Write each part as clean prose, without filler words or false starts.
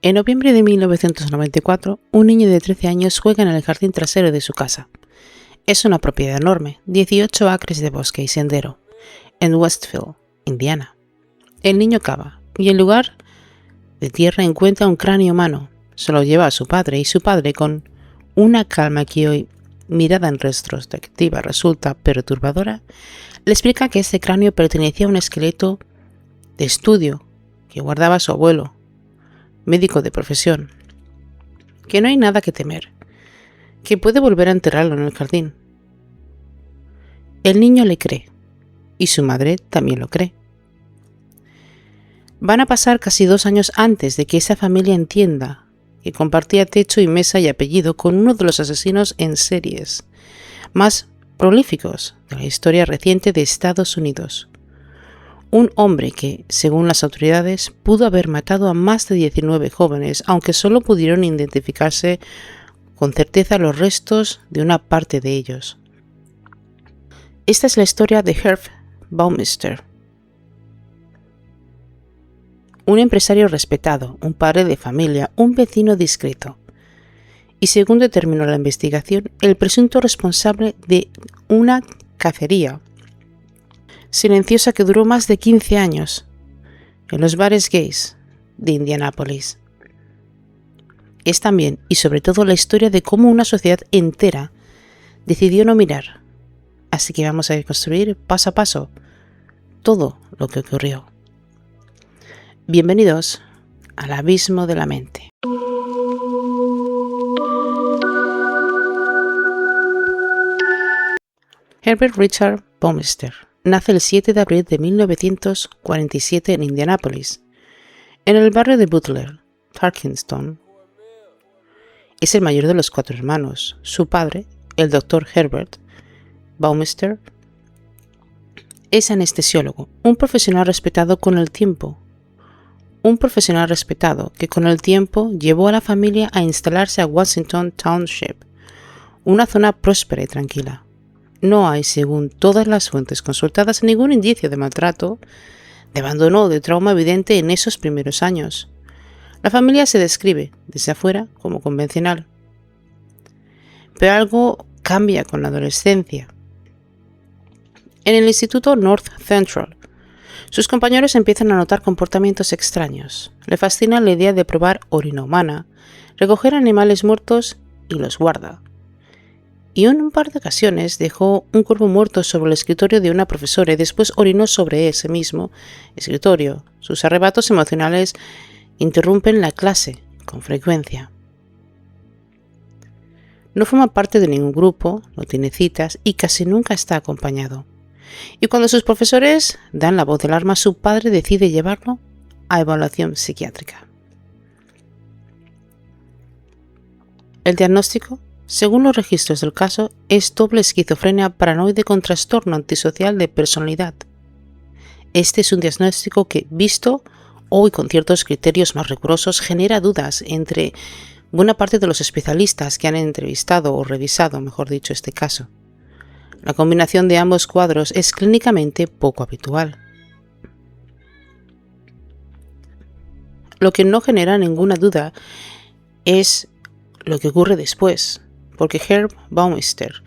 En noviembre de 1994, un niño de 13 años juega en el jardín trasero de su casa. Es una propiedad enorme, 18 acres de bosque y sendero, en Westville, Indiana. El niño cava y en lugar de tierra encuentra un cráneo humano. Se lo lleva a su padre y su padre, con una calma que hoy, mirada en retrospectiva, resulta perturbadora, le explica que este cráneo pertenecía a un esqueleto de estudio que guardaba su abuelo, médico de profesión, que no hay nada que temer, que puede volver a enterrarlo en el jardín. El niño le cree, y su madre también lo cree. Van a pasar casi 2 años antes de que esa familia entienda que compartía techo y mesa y apellido con uno de los asesinos en series más prolíficos de la historia reciente de Estados Unidos. Un hombre que, según las autoridades, pudo haber matado a más de 19 jóvenes, aunque solo pudieron identificarse con certeza los restos de una parte de ellos. Esta es la historia de Herb Baumeister, un empresario respetado, un padre de familia, un vecino discreto, y según determinó la investigación, el presunto responsable de una cacería silenciosa que duró más de 15 años en los bares gays de Indianápolis. Es también y sobre todo la historia de cómo una sociedad entera decidió no mirar. Así que vamos a reconstruir paso a paso todo lo que ocurrió. Bienvenidos al abismo de la mente. Herbert Richard Baumeister nace el 7 de abril de 1947 en Indianápolis, en el barrio de Butler, Tarkington. Es el mayor de los 4 hermanos. Su padre, el Dr. Herbert Baumeister, es anestesiólogo, un profesional respetado con el tiempo. Un profesional respetado que con el tiempo llevó a la familia a instalarse a Washington Township, una zona próspera y tranquila. No hay, según todas las fuentes consultadas, ningún indicio de maltrato, de abandono o de trauma evidente en esos primeros años. La familia se describe, desde afuera, como convencional. Pero algo cambia con la adolescencia. En el instituto North Central, sus compañeros empiezan a notar comportamientos extraños. Le fascina la idea de probar orina humana, recoger animales muertos y los guarda. Y en un par de ocasiones dejó un cuerpo muerto sobre el escritorio de una profesora y después orinó sobre ese mismo escritorio. Sus arrebatos emocionales interrumpen la clase con frecuencia. No forma parte de ningún grupo, no tiene citas y casi nunca está acompañado. Y cuando sus profesores dan la voz de alarma, su padre decide llevarlo a evaluación psiquiátrica. El diagnóstico, según los registros del caso, es doble esquizofrenia paranoide con trastorno antisocial de personalidad. Este es un diagnóstico que, visto hoy con ciertos criterios más rigurosos, genera dudas entre buena parte de los especialistas que han entrevistado o revisado, mejor dicho, este caso. La combinación de ambos cuadros es clínicamente poco habitual. Lo que no genera ninguna duda es lo que ocurre después, porque Herb Baumeister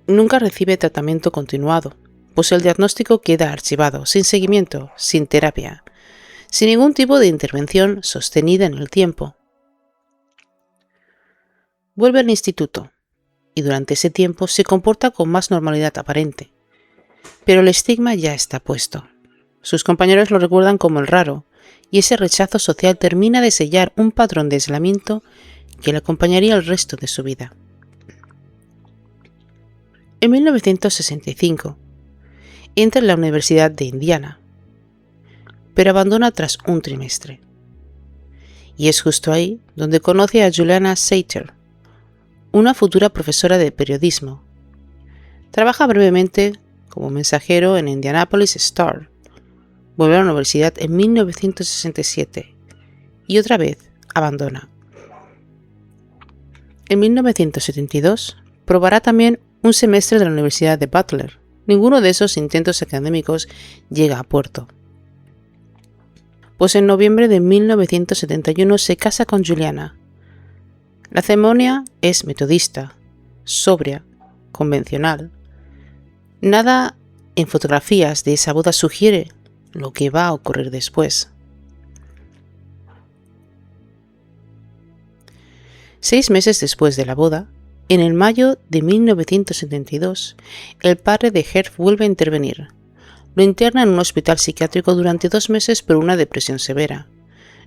nunca recibe tratamiento continuado, pues el diagnóstico queda archivado, sin seguimiento, sin terapia, sin ningún tipo de intervención sostenida en el tiempo. Vuelve al instituto y durante ese tiempo se comporta con más normalidad aparente, pero el estigma ya está puesto. Sus compañeros lo recuerdan como el raro, y ese rechazo social termina de sellar un patrón de aislamiento que le acompañaría el resto de su vida. En 1965, entra en la Universidad de Indiana, pero abandona tras un trimestre. Y es justo ahí donde conoce a Juliana Sater, una futura profesora de periodismo. Trabaja brevemente como mensajero en Indianapolis Star. Vuelve a la universidad en 1967 y otra vez abandona. En 1972 probará también un semestre de la Universidad de Butler. Ninguno de esos intentos académicos llega a puerto. pues en noviembre de 1971 se casa con Juliana. La ceremonia es metodista, sobria, convencional. Nada en fotografías de esa boda sugiere lo que va a ocurrir después. 6 meses después de la boda, en el mayo de 1972, el padre de Herb vuelve a intervenir. Lo interna en un hospital psiquiátrico durante 2 meses por una depresión severa.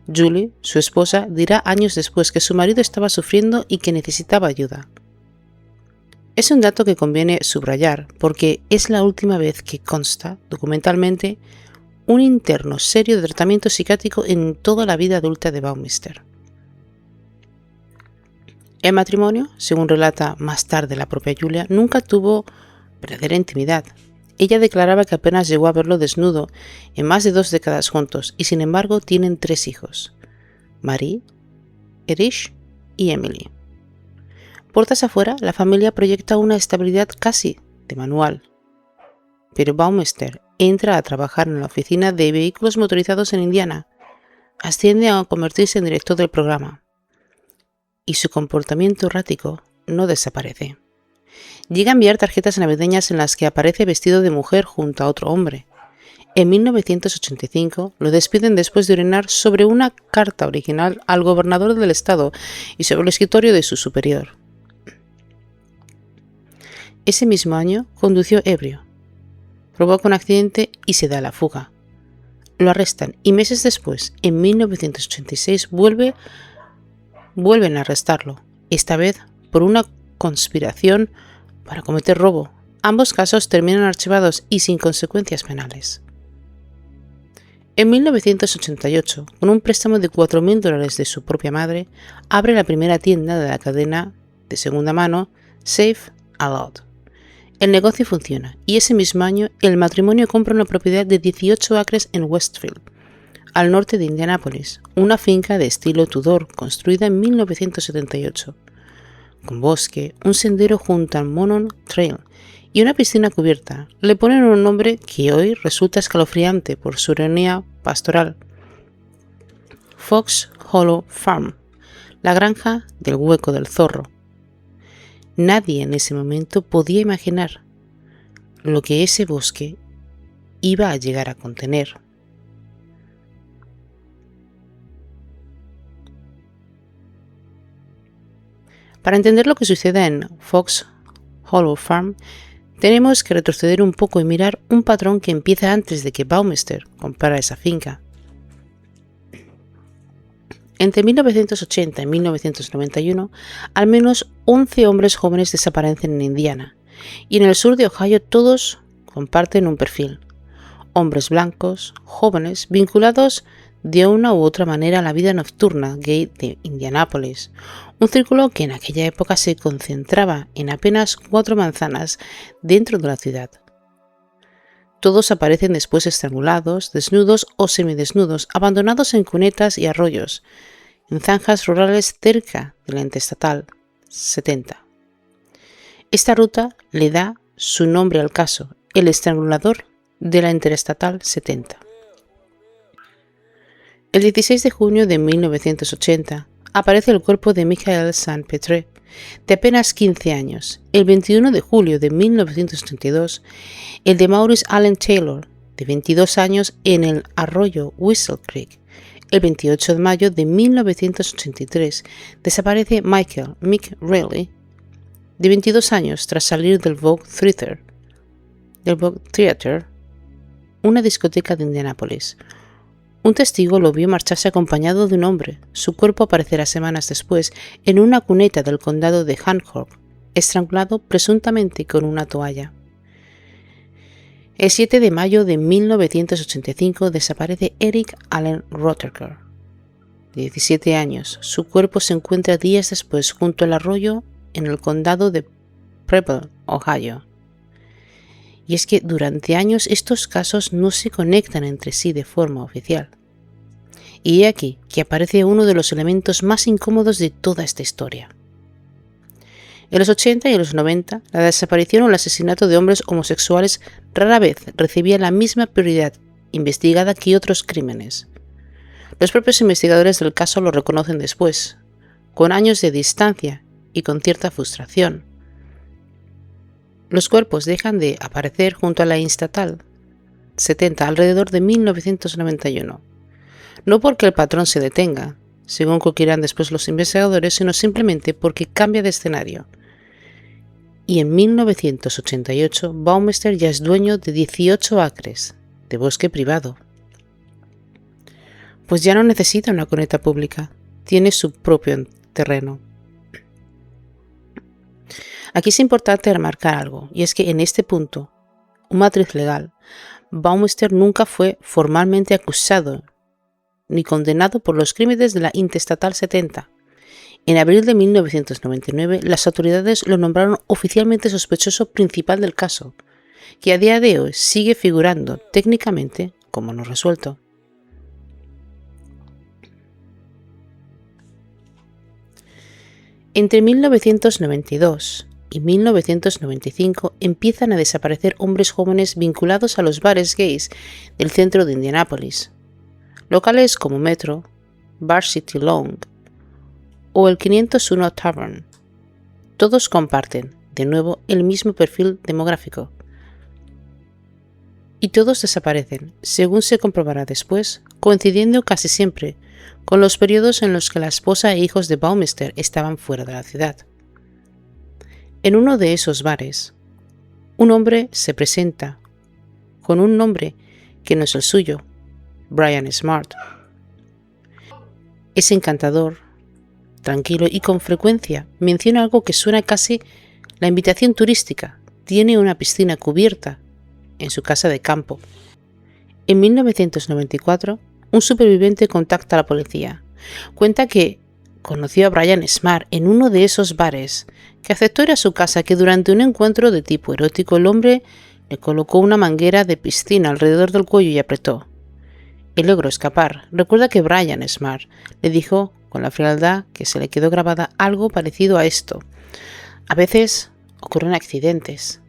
Julie, su esposa, dirá años después que su marido estaba sufriendo y que necesitaba ayuda. Es un dato que conviene subrayar porque es la última vez que consta documentalmente un interno serio de tratamiento psiquiátrico en toda la vida adulta de Baumeister. El matrimonio, según relata más tarde la propia Julia, nunca tuvo verdadera intimidad. Ella declaraba que apenas llegó a verlo desnudo en más de 2 décadas juntos y sin embargo tienen 3 hijos, Marie, Erich y Emily. Puertas afuera, la familia proyecta una estabilidad casi de manual. Pero Baumeister entra a trabajar en la oficina de vehículos motorizados en Indiana, asciende a convertirse en director del programa y su comportamiento errático no desaparece. Llega a enviar tarjetas navideñas en las que aparece vestido de mujer junto a otro hombre. En 1985 lo despiden después de orinar sobre una carta original al gobernador del estado y sobre el escritorio de su superior. Ese mismo año condució ebrio, provoca un accidente y se da a la fuga. Lo arrestan y meses después, en 1986, vuelven a arrestarlo, esta vez por una conspiración para cometer robo. Ambos casos terminan archivados y sin consecuencias penales. En 1988, con un préstamo de $4,000 de su propia madre, abre la primera tienda de la cadena de segunda mano Safe a Lot. El negocio funciona y ese mismo año el matrimonio compra una propiedad de 18 acres en Westfield, al norte de Indianápolis, una finca de estilo Tudor construida en 1978, con bosque, un sendero junto al Monon Trail y una piscina cubierta. Le ponen un nombre que hoy resulta escalofriante por su ironía pastoral: Fox Hollow Farm, la granja del hueco del zorro. Nadie en ese momento podía imaginar lo que ese bosque iba a llegar a contener. Para entender lo que sucede en Fox Hollow Farm, tenemos que retroceder un poco y mirar un patrón que empieza antes de que Baumeister comprara esa finca. Entre 1980 y 1991, al menos 11 hombres jóvenes desaparecen en Indiana, y en el sur de Ohio todos comparten un perfil: hombres blancos, jóvenes, vinculados de una u otra manera a la vida nocturna gay de Indianápolis, un círculo que en aquella época se concentraba en apenas 4 manzanas dentro de la ciudad. Todos aparecen después estrangulados, desnudos o semidesnudos, abandonados en cunetas y arroyos, en zanjas rurales cerca de la Interestatal 70. Esta ruta le da su nombre al caso, el estrangulador de la Interestatal 70. El 16 de junio de 1980 aparece el cuerpo de Michael St. Petre, de apenas 15 años. El 21 de julio de 1932, el de Maurice Allen Taylor, de 22 años, en el arroyo Whistle Creek. El 28 de mayo de 1983 desaparece Michael Mick Reilly, de 22 años, tras salir del Vogue Theater, una discoteca de Indianápolis. Un testigo lo vio marcharse acompañado de un hombre. Su cuerpo aparecerá semanas después en una cuneta del condado de Hancock, estrangulado presuntamente con una toalla. El 7 de mayo de 1985 desaparece Eric Allen Rotherker, de 17 años. Su cuerpo se encuentra días después junto al arroyo en el condado de Preble, Ohio. Y es que durante años estos casos no se conectan entre sí de forma oficial. Y he aquí que aparece uno de los elementos más incómodos de toda esta historia. En los 80 y en los 90, la desaparición o el asesinato de hombres homosexuales rara vez recibía la misma prioridad investigada que otros crímenes. Los propios investigadores del caso lo reconocen después, con años de distancia y con cierta frustración. Los cuerpos dejan de aparecer junto a la Instatal 70 alrededor de 1991, no porque el patrón se detenga, según concluirán después los investigadores, sino simplemente porque cambia de escenario. Y en 1988, Baumeister ya es dueño de 18 acres de bosque privado. Pues ya no necesita una cuneta pública, tiene su propio terreno. Aquí es importante remarcar algo, y es que en este punto, una matriz legal, Baumeister nunca fue formalmente acusado ni condenado por los crímenes de la Interestatal 70. En abril de 1999, las autoridades lo nombraron oficialmente sospechoso principal del caso, que a día de hoy sigue figurando técnicamente como no resuelto. Entre 1992 y 1995 empiezan a desaparecer hombres jóvenes vinculados a los bares gays del centro de Indianápolis. Locales como Metro, Varsity Lounge o el 501 Tavern. Todos comparten, de nuevo, el mismo perfil demográfico. Y todos desaparecen, según se comprobará después, coincidiendo casi siempre con los periodos en los que la esposa e hijos de Baumeister estaban fuera de la ciudad. En uno de esos bares, un hombre se presenta con un nombre que no es el suyo, Brian Smart. Es encantador, tranquilo y con frecuencia menciona algo que suena casi la invitación turística. Tiene una piscina cubierta en su casa de campo. En 1994, un superviviente contacta a la policía. Cuenta que conoció a Brian Smart en uno de esos bares, que aceptó ir a su casa, que durante un encuentro de tipo erótico el hombre le colocó una manguera de piscina alrededor del cuello y apretó. Él logró escapar. Recuerda que Brian Smart le dijo con la frialdad que se le quedó grabada algo parecido a esto. A veces ocurren accidentes.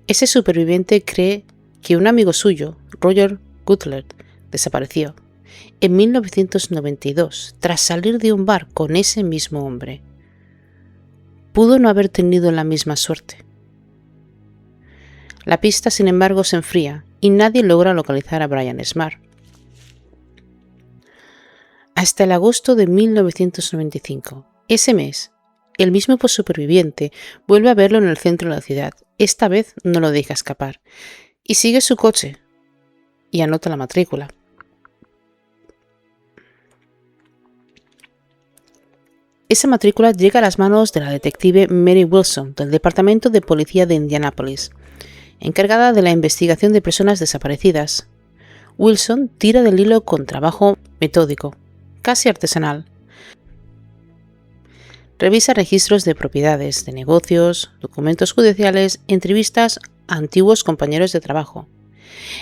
Ese superviviente cree que un amigo suyo, Roger Cutler, desapareció en 1992 tras salir de un bar con ese mismo hombre. Pudo no haber tenido la misma suerte. La pista, sin embargo, se enfría y nadie logra localizar a Brian Smart. Hasta el agosto de 1995, ese mes, el mismo superviviente vuelve a verlo en el centro de la ciudad. Esta vez no lo deja escapar y sigue su coche y anota la matrícula. Esa matrícula llega a las manos de la detective Mary Wilson del Departamento de Policía de Indianápolis, encargada de la investigación de personas desaparecidas. Wilson tira del hilo con trabajo metódico, casi artesanal. Revisa registros de propiedades, de negocios, documentos judiciales, entrevistas a antiguos compañeros de trabajo,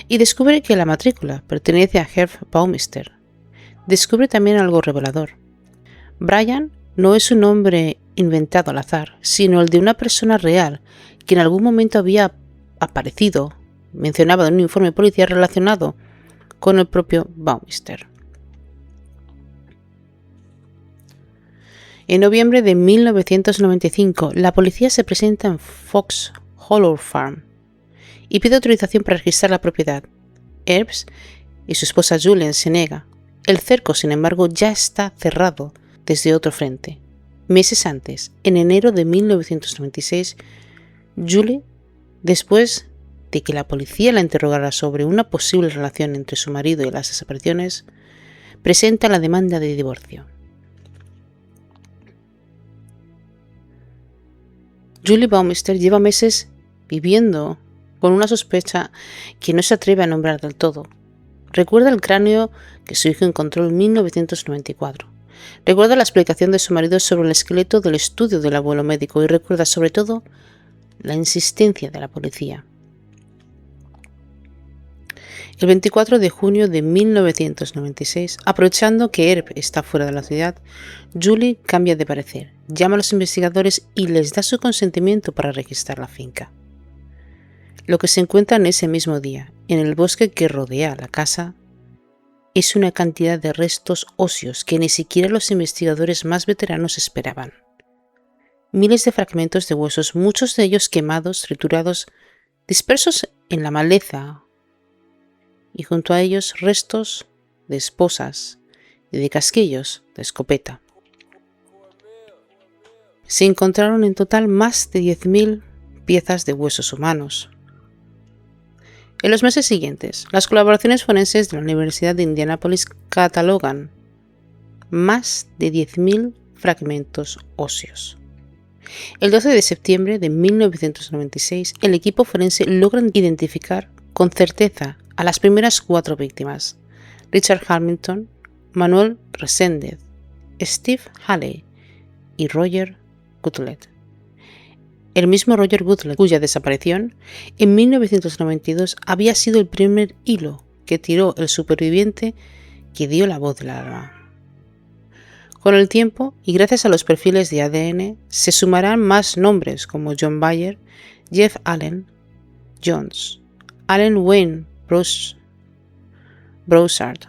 y descubre que la matrícula pertenece a Herb Baumeister. Descubre también algo revelador. Brian no es un nombre inventado al azar, sino el de una persona real que en algún momento había aparecido, mencionaba en un informe policial relacionado con el propio Baumeister. En noviembre de 1995, la policía se presenta en Fox Hollow Farm y pide autorización para registrar la propiedad. Herbs y su esposa Julien se niega. El cerco, sin embargo, ya está cerrado desde otro frente. Meses antes, en enero de 1996, Julie, después de que la policía la interrogara sobre una posible relación entre su marido y las desapariciones, presenta la demanda de divorcio. Julie Baumeister lleva meses viviendo con una sospecha que no se atreve a nombrar del todo. Recuerda el cráneo que su hijo encontró en 1994. Recuerda la explicación de su marido sobre el esqueleto del estudio del abuelo médico y recuerda sobre todo la insistencia de la policía. El 24 de junio de 1996, aprovechando que Herb está fuera de la ciudad, Julie cambia de parecer, llama a los investigadores y les da su consentimiento para registrar la finca. Lo que se encuentra en ese mismo día, en el bosque que rodea la casa, es una cantidad de restos óseos que ni siquiera los investigadores más veteranos esperaban. Miles de fragmentos de huesos, muchos de ellos quemados, triturados, dispersos en la maleza, y junto a ellos restos de esposas y de casquillos de escopeta. Se encontraron en total más de 10.000 piezas de huesos humanos. En los meses siguientes, las colaboraciones forenses de la Universidad de Indianápolis catalogan más de 10.000 fragmentos óseos. El 12 de septiembre de 1996, el equipo forense logra identificar con certeza a las primeras 4 víctimas: Richard Hamilton, Manuel Reséndez, Steve Halley y Roger Goodlett. El mismo Roger Goodlett, cuya desaparición en 1992 había sido el primer hilo que tiró el superviviente que dio la voz de la alarma. Con el tiempo, y gracias a los perfiles de ADN, se sumarán más nombres como John Bayer, Jeff Allen Jones, Allen Wayne Broussard,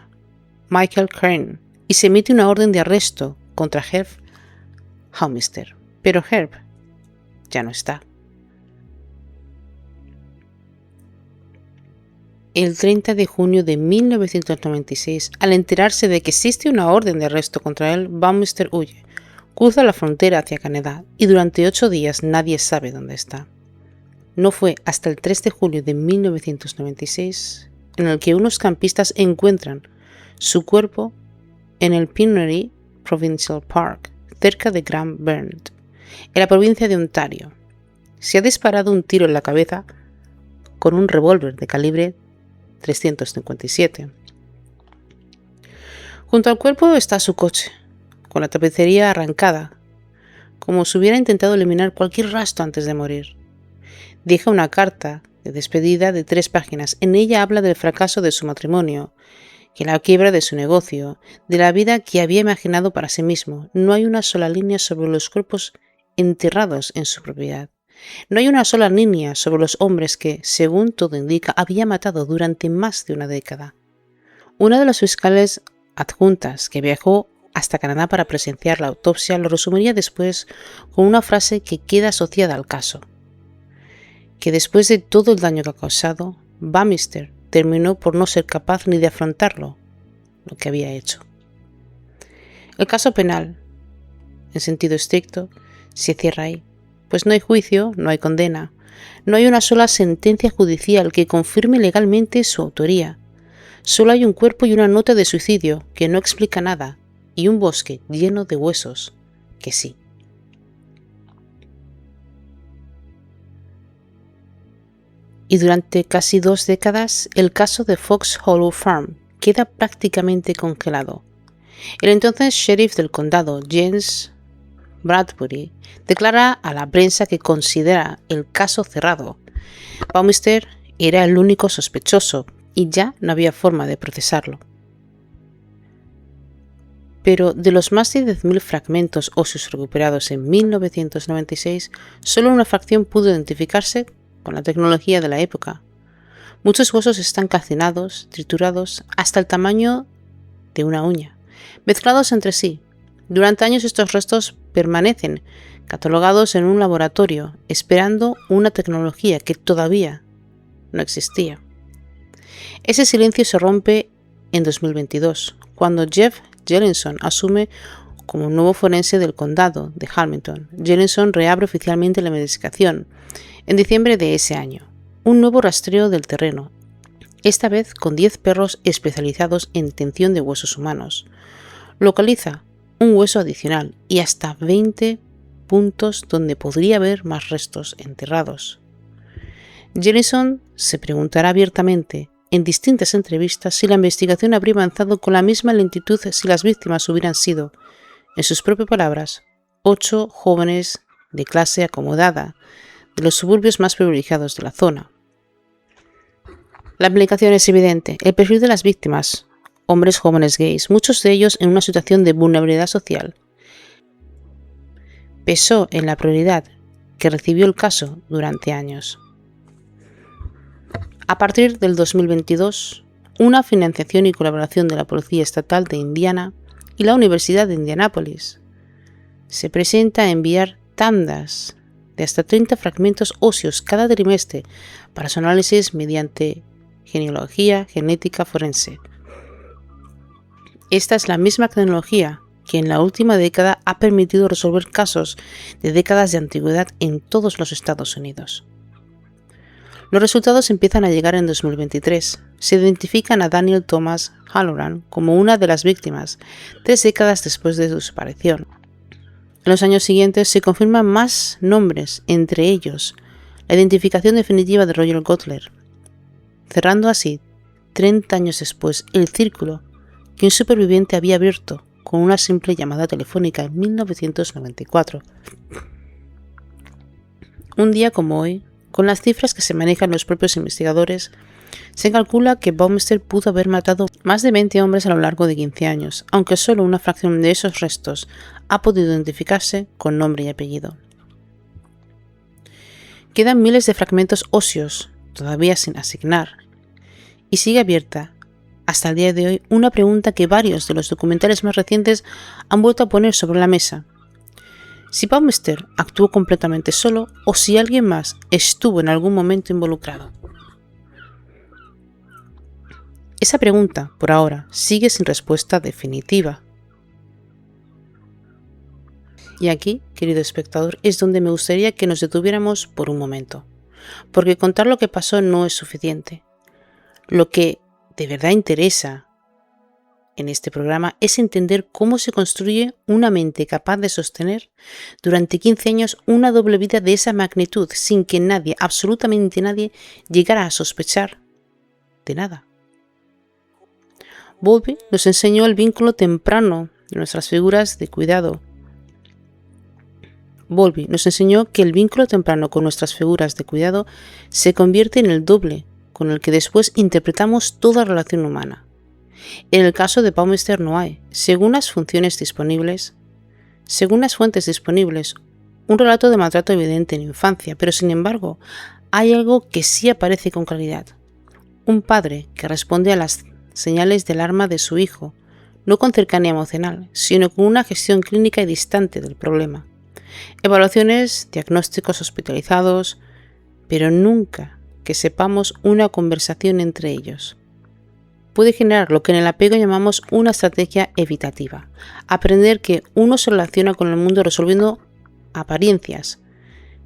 Michael Crane, y se emite una orden de arresto contra Herb Haumister. Pero Herb ya no está. El 30 de junio de 1996, al enterarse de que existe una orden de arresto contra él, Baumeister huye, cruza la frontera hacia Canadá y durante 8 días nadie sabe dónde está. No fue hasta el 3 de julio de 1996 en el que unos campistas encuentran su cuerpo en el Pinery Provincial Park, cerca de Grand Bend, en la provincia de Ontario. Se ha disparado un tiro en la cabeza con un revólver de calibre 357. Junto al cuerpo está su coche, con la tapicería arrancada, como si hubiera intentado eliminar cualquier rastro antes de morir. Deja una carta de despedida de 3 páginas. En ella habla del fracaso de su matrimonio, que la quiebra de su negocio, de la vida que había imaginado para sí mismo. No hay una sola línea sobre los cuerpos enterrados en su propiedad. No hay una sola línea sobre los hombres que, según todo indica, había matado durante más de una década. Una de las fiscales adjuntas que viajó hasta Canadá para presenciar la autopsia lo resumiría después con una frase que queda asociada al caso: que después de todo el daño que ha causado, Baumeister terminó por no ser capaz ni de afrontarlo, lo que había hecho. El caso penal, en sentido estricto, se cierra ahí, pues no hay juicio, no hay condena, no hay una sola sentencia judicial que confirme legalmente su autoría. Solo hay un cuerpo y una nota de suicidio que no explica nada, y un bosque lleno de huesos que sí. Y durante casi 2 décadas, el caso de Fox Hollow Farm queda prácticamente congelado. El entonces sheriff del condado, James Bradbury, declara a la prensa que considera el caso cerrado. Baumeister era el único sospechoso y ya no había forma de procesarlo. Pero de los más de 10.000 fragmentos óseos recuperados en 1996, solo una fracción pudo identificarse con la tecnología de la época. Muchos huesos están calcinados, triturados, hasta el tamaño de una uña, mezclados entre sí. Durante años estos restos permanecen catalogados en un laboratorio, esperando una tecnología que todavía no existía. Ese silencio se rompe en 2022, cuando Jeff Jelinek asume como nuevo forense del condado de Hamilton. Jelinek reabre oficialmente la investigación en diciembre de ese año. Un nuevo rastreo del terreno, esta vez con 10 perros especializados en detención de huesos humanos. Localiza un hueso adicional y hasta 20 puntos donde podría haber más restos enterrados. Jelinek se preguntará abiertamente en distintas entrevistas si la investigación habría avanzado con la misma lentitud si las víctimas hubieran sido, en sus propias palabras, 8 jóvenes de clase acomodada de los suburbios más privilegiados de la zona. La implicación es evidente. El perfil de las víctimas, hombres jóvenes gays, muchos de ellos en una situación de vulnerabilidad social, pesó en la prioridad que recibió el caso durante años. A partir del 2022, una financiación y colaboración de la Policía Estatal de Indiana y la Universidad de Indianápolis se presenta a enviar tandas de hasta 30 fragmentos óseos cada trimestre para su análisis mediante genealogía genética forense. Esta es la misma tecnología que en la última década ha permitido resolver casos de décadas de antigüedad en todos los Estados Unidos. Los resultados empiezan a llegar en 2023. Se identifican a Daniel Thomas Halloran como una de las víctimas, 3 décadas después de su desaparición. En los años siguientes se confirman más nombres, entre ellos la identificación definitiva de Roger Gotler, cerrando así, 30 años después, el círculo que un superviviente había abierto con una simple llamada telefónica en 1994. Un día como hoy, con las cifras que se manejan los propios investigadores, se calcula que Baumeister pudo haber matado más de 20 hombres a lo largo de 15 años, aunque solo una fracción de esos restos ha podido identificarse con nombre y apellido. Quedan miles de fragmentos óseos todavía sin asignar, y sigue abierta hasta el día de hoy una pregunta que varios de los documentales más recientes han vuelto a poner sobre la mesa: si Baumeister actuó completamente solo o si alguien más estuvo en algún momento involucrado. Esa pregunta, por ahora, sigue sin respuesta definitiva. Y aquí, querido espectador, es donde me gustaría que nos detuviéramos por un momento, porque contar lo que pasó no es suficiente. Lo que de verdad interesa en este programa es entender cómo se construye una mente capaz de sostener durante 15 años una doble vida de esa magnitud sin que nadie, absolutamente nadie, llegara a sospechar de nada. Bowlby nos enseñó el vínculo temprano de nuestras figuras de cuidado. Bowlby nos enseñó que el vínculo temprano con nuestras figuras de cuidado se convierte en el doble con el que después interpretamos toda relación humana. En el caso de Baumeister no hay, según las fuentes disponibles, un relato de maltrato evidente en infancia, pero sin embargo, hay algo que sí aparece con claridad. Un padre que responde a las señales de alarma de su hijo, no con cercanía emocional, sino con una gestión clínica y distante del problema. Evaluaciones, diagnósticos hospitalizados, pero nunca que sepamos una conversación entre ellos. Puede generar lo que en el apego llamamos una estrategia evitativa. Aprender que uno se relaciona con el mundo resolviendo apariencias,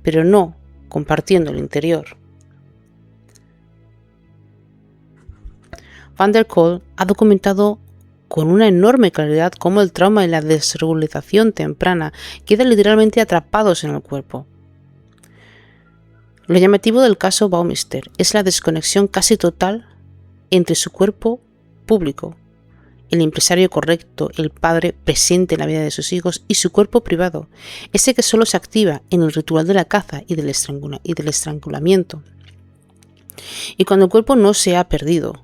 pero no compartiendo el interior. Van der Kolk ha documentado con una enorme claridad cómo el trauma y la desregulación temprana quedan literalmente atrapados en el cuerpo. Lo llamativo del caso Baumeister es la desconexión casi total entre su cuerpo público, el empresario correcto, el padre presente en la vida de sus hijos, y su cuerpo privado, ese que solo se activa en el ritual de la caza y del estrangulamiento. Y cuando el cuerpo no se ha perdido,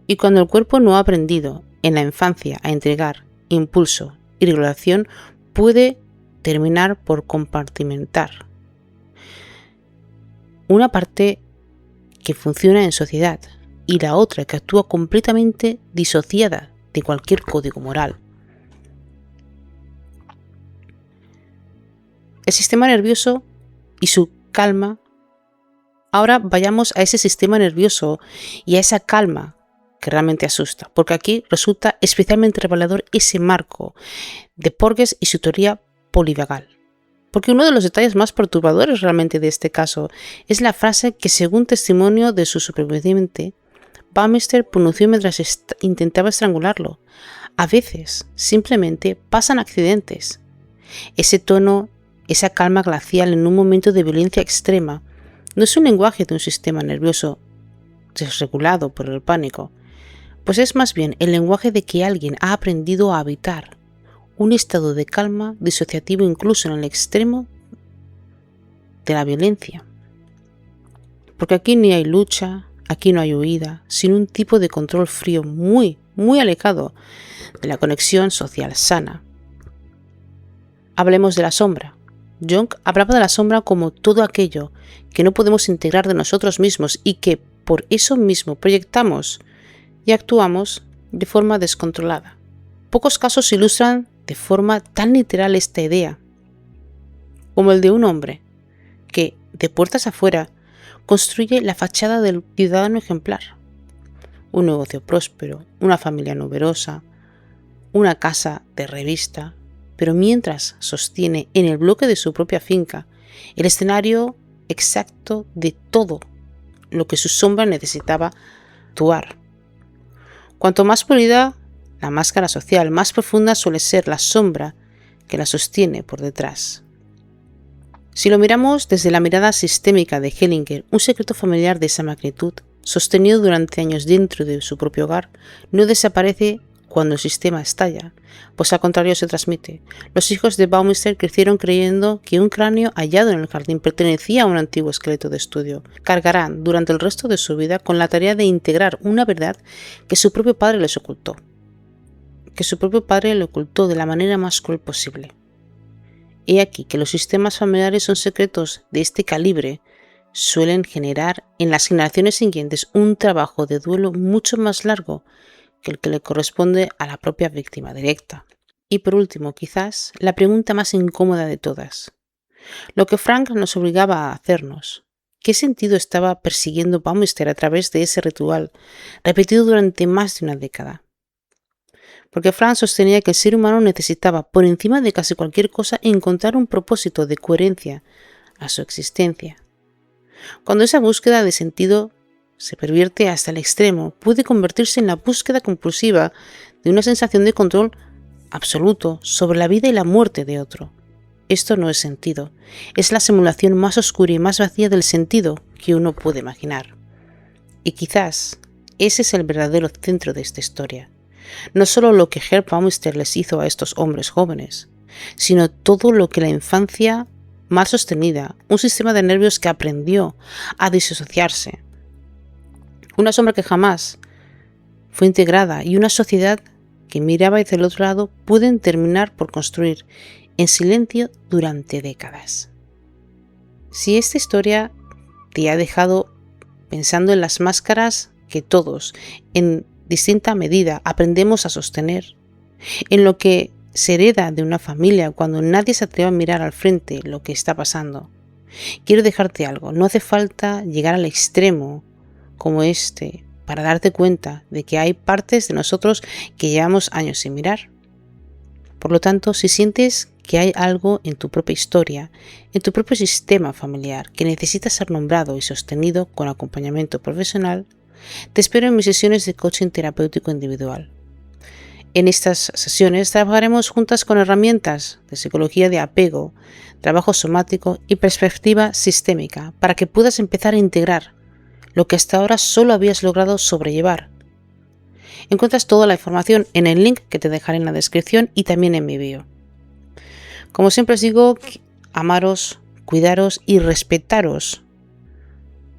y cuando el cuerpo no ha aprendido en la infancia a entregar impulso y regulación, puede terminar por compartimentar una parte que funciona en sociedad y la otra que actúa completamente disociada de cualquier código moral. El sistema nervioso y su calma. Ahora vayamos a ese sistema nervioso y a esa calma que realmente asusta, porque aquí resulta especialmente revelador ese marco de Porges y su teoría polivagal. Porque uno de los detalles más perturbadores realmente de este caso es la frase que, según testimonio de su superviviente, Baumeister pronunció mientras intentaba estrangularlo. A veces, simplemente, pasan accidentes. Ese tono, esa calma glacial en un momento de violencia extrema, no es un lenguaje de un sistema nervioso desregulado por el pánico, pues es más bien el lenguaje de que alguien ha aprendido a habitar un estado de calma disociativo incluso en el extremo de la violencia. Porque aquí ni hay lucha, aquí no hay huida, sino un tipo de control frío muy, muy alejado de la conexión social sana. Hablemos de la sombra. Jung hablaba de la sombra como todo aquello que no podemos integrar de nosotros mismos y que, por eso mismo proyectamos y actuamos de forma descontrolada. Pocos casos ilustran de forma tan literal esta idea, como el de un hombre que, de puertas afuera, construye la fachada del ciudadano ejemplar. Un negocio próspero, una familia numerosa, una casa de revista, pero mientras sostiene en el bloque de su propia finca el escenario exacto de todo lo que su sombra necesitaba actuar. Cuanto más pulida la máscara social, más profunda suele ser la sombra que la sostiene por detrás. Si lo miramos desde la mirada sistémica de Hellinger, un secreto familiar de esa magnitud, sostenido durante años dentro de su propio hogar, no desaparece cuando el sistema estalla, pues al contrario se transmite. Los hijos de Baumeister crecieron creyendo que un cráneo hallado en el jardín pertenecía a un antiguo esqueleto de estudio. Cargarán durante el resto de su vida con la tarea de integrar una verdad que su propio padre les ocultó. De la manera más cruel posible. He aquí que los sistemas familiares son secretos de este calibre, suelen generar en las generaciones siguientes un trabajo de duelo mucho más largo que el que le corresponde a la propia víctima directa. Y por último, quizás, la pregunta más incómoda de todas. Lo que Frank nos obligaba a hacernos. ¿Qué sentido estaba persiguiendo Baumeister a través de ese ritual, repetido durante más de una década? Porque Frank sostenía que el ser humano necesitaba, por encima de casi cualquier cosa, encontrar un propósito de coherencia a su existencia. Cuando esa búsqueda de sentido se pervierte hasta el extremo, puede convertirse en la búsqueda compulsiva de una sensación de control absoluto sobre la vida y la muerte de otro. Esto no es sentido, es la simulación más oscura y más vacía del sentido que uno puede imaginar. Y quizás ese es el verdadero centro de esta historia. No solo lo que Herb Baumeister les hizo a estos hombres jóvenes, sino todo lo que la infancia mal sostenida, un sistema de nervios que aprendió a disociarse, una sombra que jamás fue integrada y una sociedad que miraba hacia el otro lado pueden terminar por construir en silencio durante décadas. Si esta historia te ha dejado pensando en las máscaras que todos, en distinta medida, aprendemos a sostener, en lo que se hereda de una familia cuando nadie se atreve a mirar al frente lo que está pasando, quiero dejarte algo. No hace falta llegar al extremo como este para darte cuenta de que hay partes de nosotros que llevamos años sin mirar. Por lo tanto, si sientes que hay algo en tu propia historia, en tu propio sistema familiar que necesita ser nombrado y sostenido con acompañamiento profesional, te espero en mis sesiones de coaching terapéutico individual. En estas sesiones trabajaremos juntas con herramientas de psicología de apego, trabajo somático y perspectiva sistémica para que puedas empezar a integrar lo que hasta ahora solo habías logrado sobrellevar. Encuentras toda la información en el link que te dejaré en la descripción y también en mi bio. Como siempre os digo, amaros, cuidaros y respetaros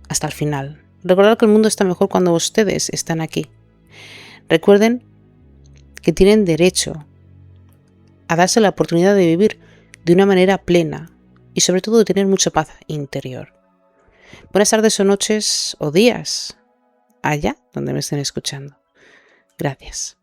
hasta el final. Recordad que el mundo está mejor cuando ustedes están aquí. Recuerden que tienen derecho a darse la oportunidad de vivir de una manera plena y sobre todo de tener mucha paz interior. Buenas tardes o noches o días allá donde me estén escuchando. Gracias.